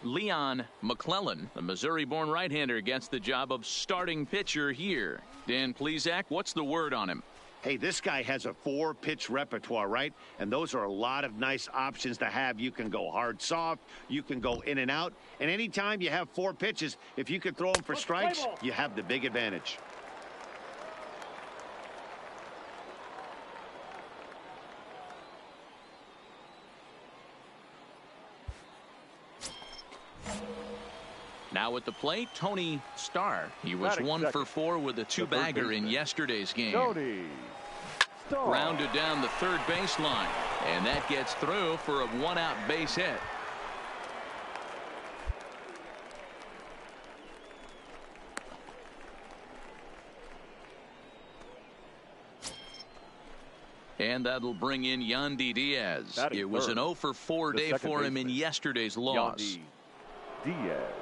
Leon McClellan, the Missouri-born right-hander, gets the job of starting pitcher here. Dan Plesac, what's the word on him? Hey, this guy has a 4-pitch repertoire, right? And those are a lot of nice options to have. You can go hard, soft. You can go in and out. And anytime you have 4 pitches, if you can throw them for strikes, you have the big advantage. Now at the plate, Tony Starr. He was 1 for 4 with a 2-bagger in yesterday's game. Grounded down the third baseline, and that gets through for a 1-out base hit. And that'll bring in Yandy Diaz. It was an 0 for 4 day for him in yesterday's loss. Diaz.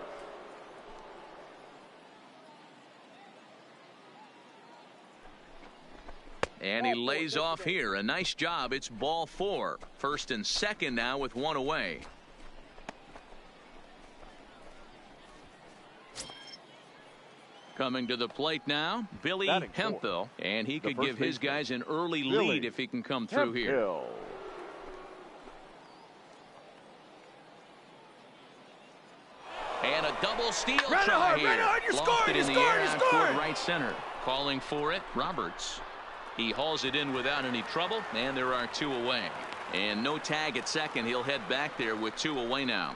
And he lays off here. A nice job. It's ball 4. First and second now with 1 away. Coming to the plate now, Billy Hemphill. And he could give his guys an early lead if he can come through here. And a double steal try here. Lost it in the air out toward right center. Calling for it, Roberts. He hauls it in without any trouble, and there are 2 away. And no tag at second. He'll head back there with 2 away now.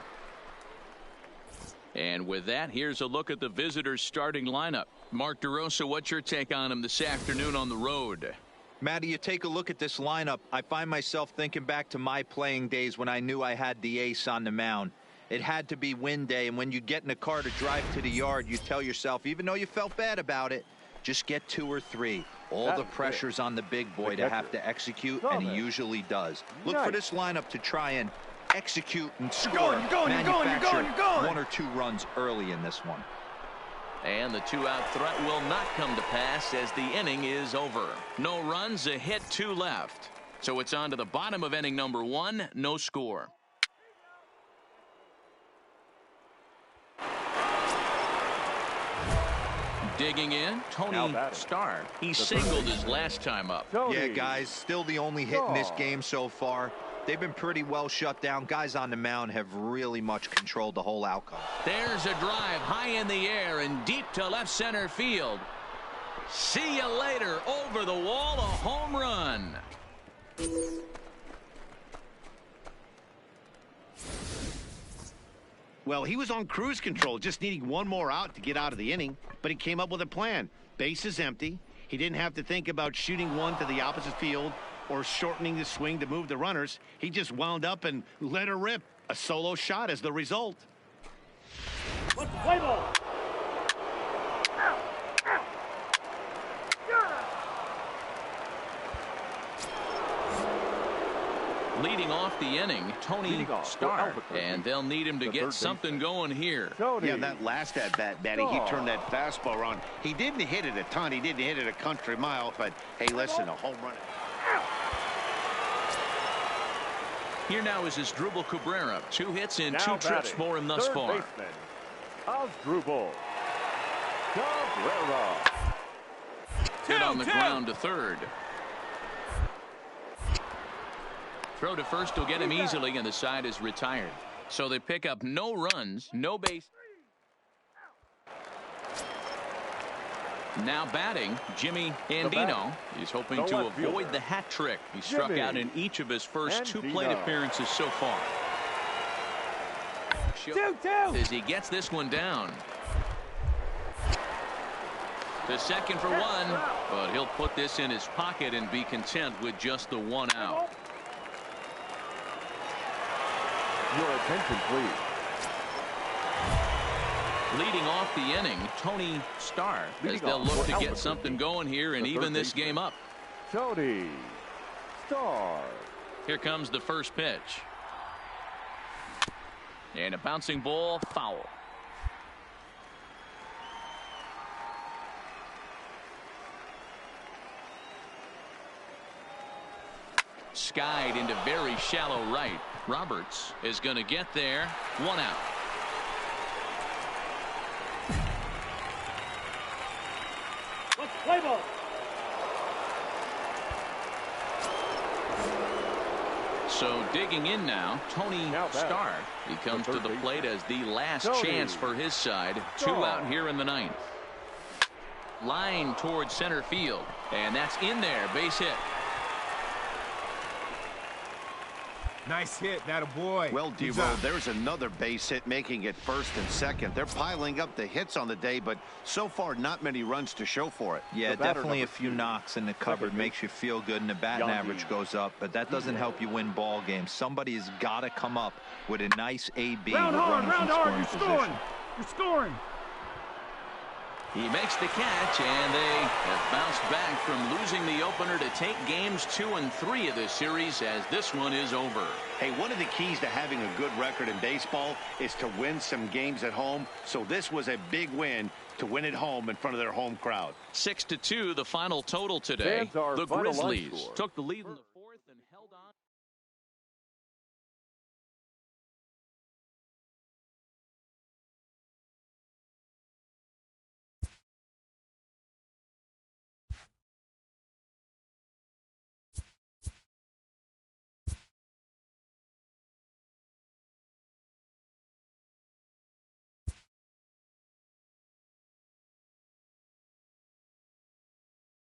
And with that, here's a look at the visitors' starting lineup. Mark DeRosa, what's your take on him this afternoon on the road? Matty, you take a look at this lineup. I find myself thinking back to my playing days when I knew I had the ace on the mound. It had to be win day, and when you get in a car to drive to the yard, you tell yourself, even though you felt bad about it, just get 2 or 3. All the pressure's on the big boy to have to execute, and he usually does. Look for this lineup to try and execute and score. You're going. 1 or 2 runs early in this one. And the 2-out threat will not come to pass as the inning is over. No runs, a hit, 2 left. So it's on to the bottom of inning number 1, no score. Digging in, Tony Starr. He singled his last time up. Yeah, guys, still the only hit in this game so far. They've been pretty well shut down. Guys on the mound have really much controlled the whole outcome. There's a drive high in the air and deep to left center field. See you later. Over the wall, a home run. Well, he was on cruise control, just needing 1 more out to get out of the inning. But he came up with a plan. Base is empty. He didn't have to think about shooting one to the opposite field or shortening the swing to move the runners. He just wound up and let her rip. A solo shot as the result. Let's play ball. Leading off the inning, Tony Starr, and they'll need him to get something going here. Yeah, that last at-bat, Matty, he turned that fastball around. He didn't hit it a ton. He didn't hit it a country mile, but, hey, listen, a home run. Here now is Asdrubal Cabrera. 2 hits and 2 trips for him thus far. Asdrubal Cabrera. Hit on the ground to third. Throw to first will get him easily, and the side is retired. So they pick up no runs, no base. Now batting, Jimmy Andino. He's hoping to avoid the hat trick. He struck out in each of his first 2 plate appearances so far. As he gets this one down. To second for 1, but he'll put this in his pocket and be content with just the 1 out. Your attention, please. Leading off the inning, Tony Starr, as they'll look to get something going here and even this game up. Tony Starr. Here comes the first pitch. And a bouncing ball, foul. Skied into very shallow right. Roberts is going to get there. 1 out. Let's play ball. So digging in now, Tony Starr. He comes to the plate as the last chance for his side. 2 out here in the 9th. Line towards center field. And that's in there. Base hit. Nice hit, that a boy. Well, Devo, there's another base hit, making it first and second. They're piling up the hits on the day, but so far not many runs to show for it. Yeah, definitely a few knocks in the cupboard makes you feel good, and the batting average goes up, but that doesn't help you win ball games. Somebody has got to come up with a nice AB. Round hard, you're position. scoring. You're scoring. He makes the catch, and they have bounced back from losing the opener to take games 2 and 3 of this series as this one is over. Hey, one of the keys to having a good record in baseball is to win some games at home. So this was a big win to win at home in front of their home crowd. 6-2, the final total today. The Grizzlies took the lead in the 4th and held on.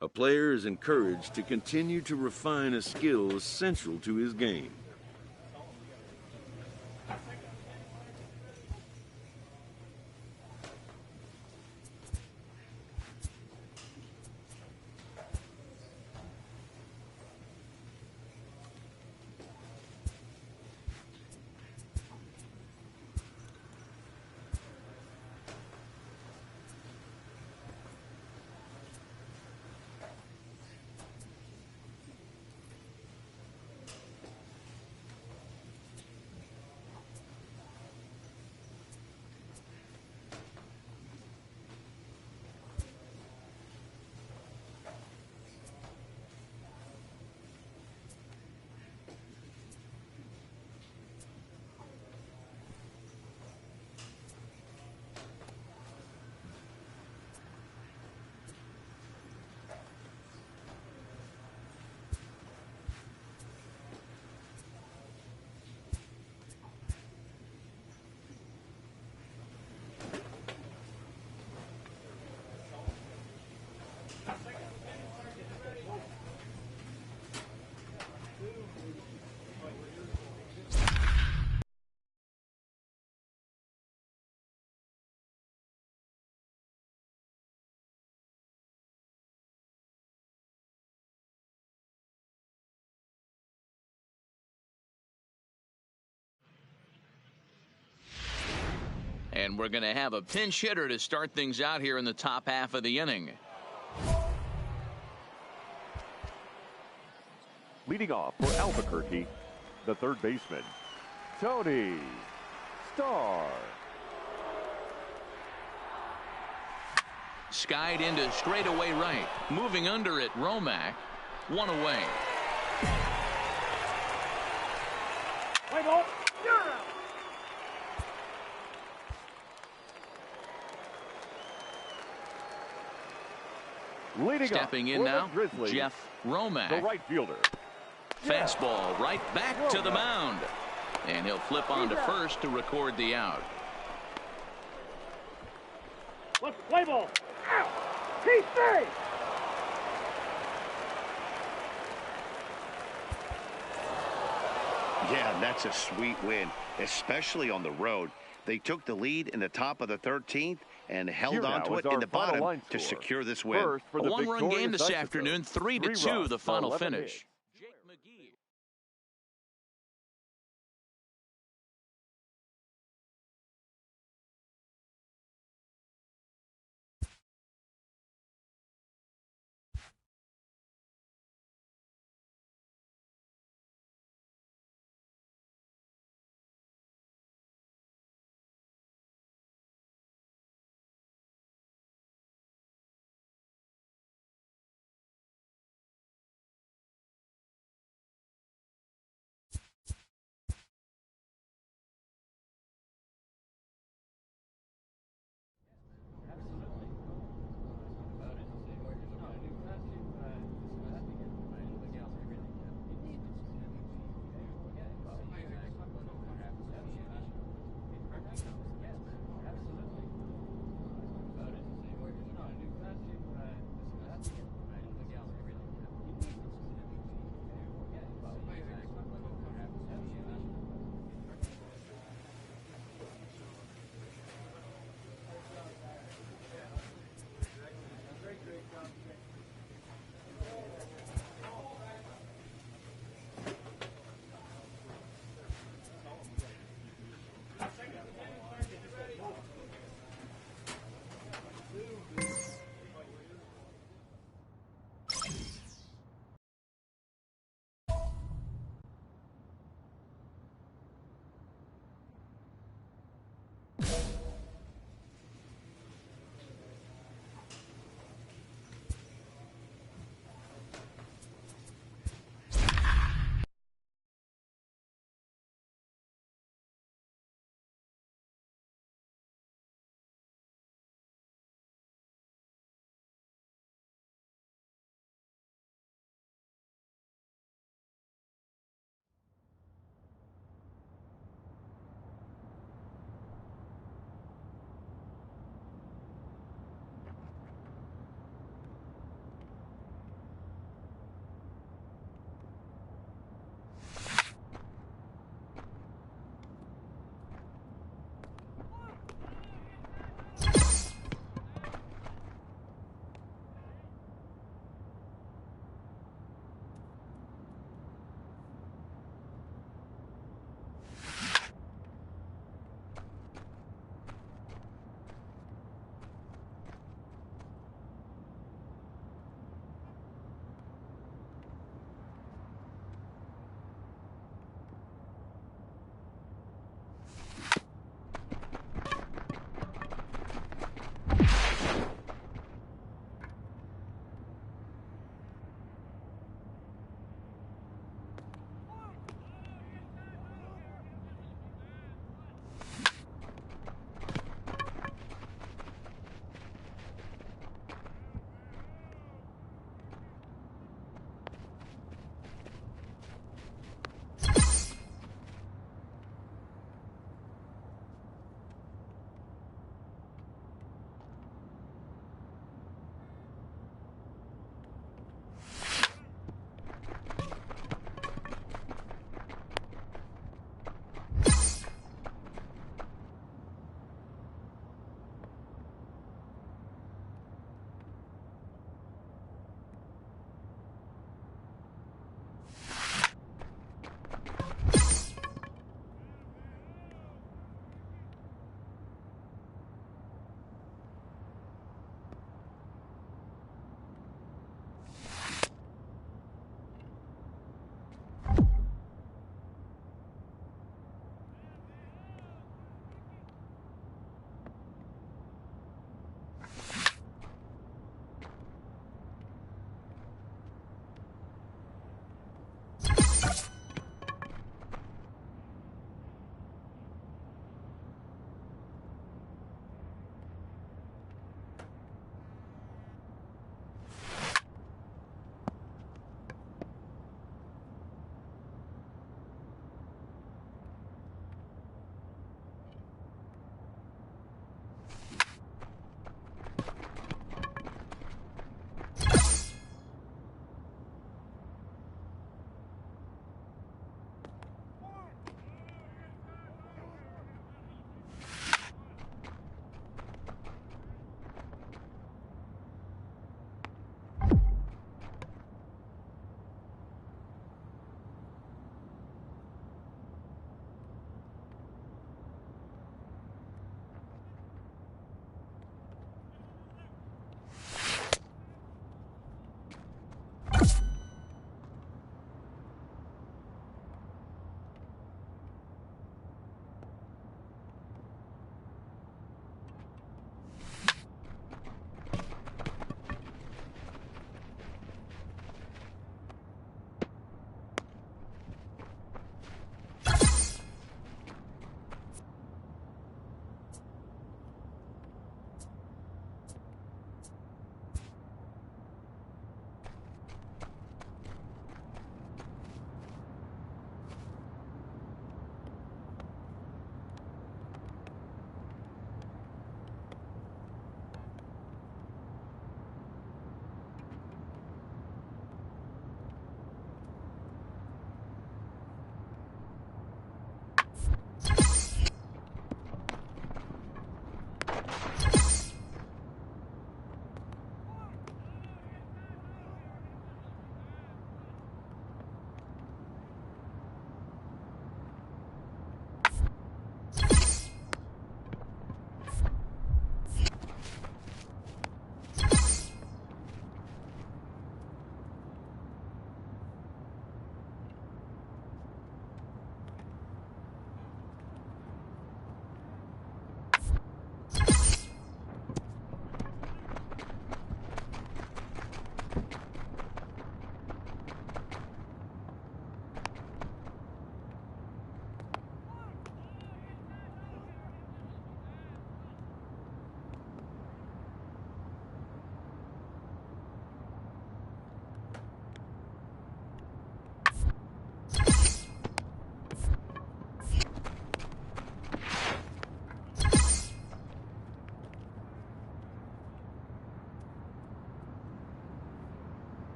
A player is encouraged to continue to refine a skill essential to his game. And we're going to have a pinch hitter to start things out here in the top half of the inning. Leading off for Albuquerque, the third baseman, Tony Starr. Skied into straightaway right. Moving under it, Romack. 1 away. Play ball. You're out. Stepping in now, Jeff Romack. The right fielder. Fastball right back to the mound. And he'll flip on to first to record the out. Let's play ball. Out. He stays. Yeah, that's a sweet win, especially on the road. They took the lead in the top of the 13th and held on to it in the bottom to secure this win. A one-run game this afternoon, 3-2 the final finish.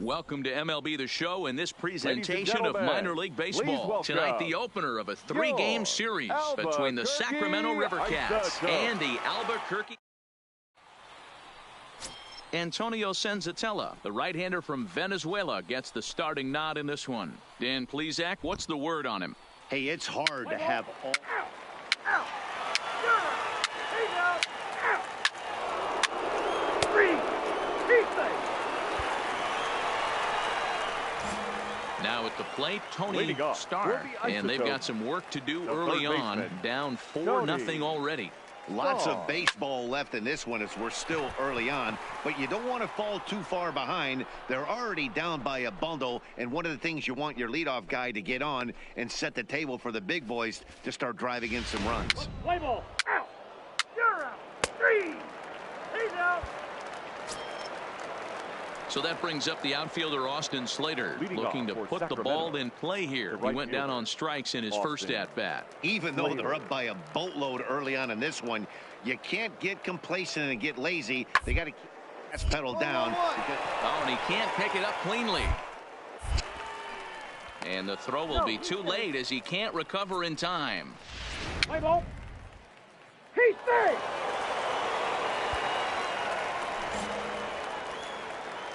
Welcome to MLB The Show and this presentation of minor league baseball. Tonight, the opener of a three-game series between the Sacramento River Cats and the Albuquerque. Antonio Senzatella, the right-hander from Venezuela, gets the starting nod in this one. Dan Plesac, what's the word on him? Hey, it's hard to have all... Now at the plate, Tony Starr, and they've got some work to do early on, down 4-0 already. Lots of baseball left in this one as we're still early on, but you don't want to fall too far behind. They're already down by a bundle, and one of the things you want your leadoff guy to get on and set the table for the big boys to start driving in some runs. Play ball. Out. You're out. 3. He's out. So that brings up the outfielder Austin Slater, looking to put the ball in play here. He went down on strikes in his first at-bat. Even though they're up by a boatload early on in this one, you can't get complacent and get lazy. They got to keep the gas pedal down. Oh, and he can't pick it up cleanly. And the throw will be too late as he can't recover in time. Play ball. He's safe.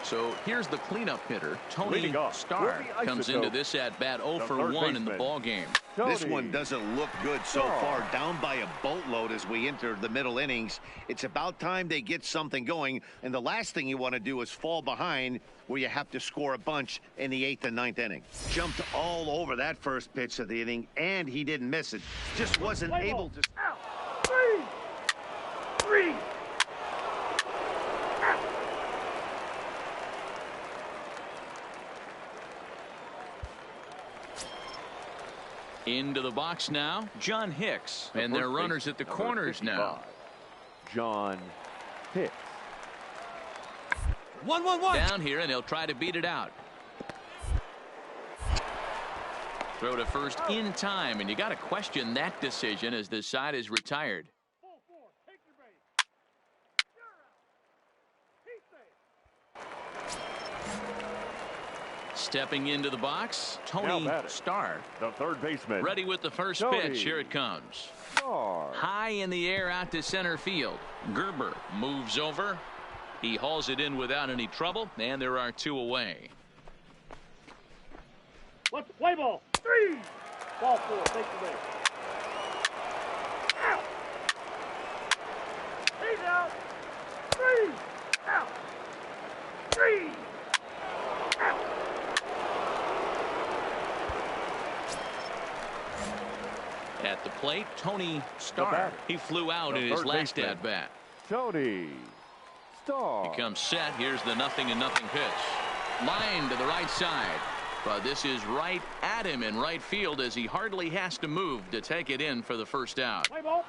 So here's the cleanup hitter, Tony Starr, comes into this at-bat 0 for 1 in the ballgame. This one doesn't look good so far, down by a boatload as we enter the middle innings. It's about time they get something going, and the last thing you want to do is fall behind where you have to score a bunch in the 8th and 9th inning. Jumped all over that first pitch of the inning, and he didn't miss it. Just wasn't able to... Out. 3. Into the box now, John Hicks, and their runners at the corners now. John Hicks. 1-1-1. Down here, and he'll try to beat it out. Throw to first in time, and you got to question that decision as this side is retired. Take your base. Stepping into the box, Tony Starr, the third baseman, ready with the first pitch. Here it comes. High in the air out to center field. Gerber moves over. He hauls it in without any trouble, and there are 2 away. Let's play ball. 3. Ball 4. Take the base. Out. He's out. 3. Out. 3. Out. At the plate, Tony Starr. He flew out in his last at-bat. Tony Starr. He comes set. Here's the 0-0 pitch. Line to the right side. But this is right at him in right field as he hardly has to move to take it in for the first out. Play ball.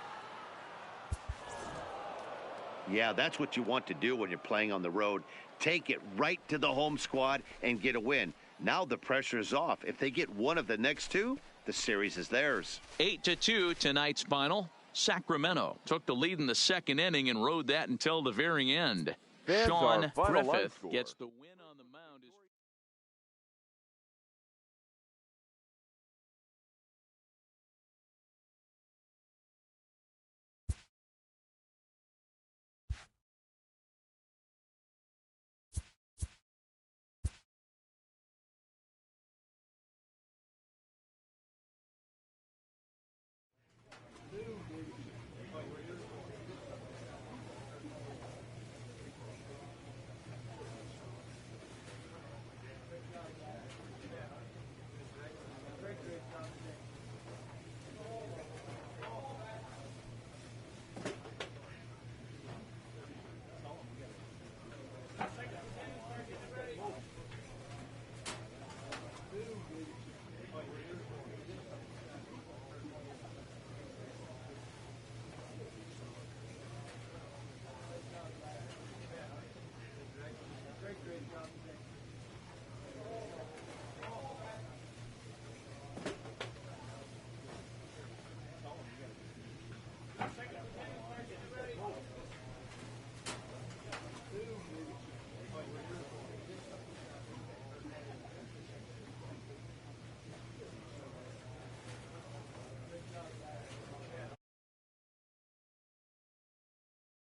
Yeah, that's what you want to do when you're playing on the road. Take it right to the home squad and get a win. Now the pressure is off. If they get one of the next 2, the series is theirs. 8-2 tonight's final. Sacramento took the lead in the second inning and rode that until the very end. Sean Griffith gets the win.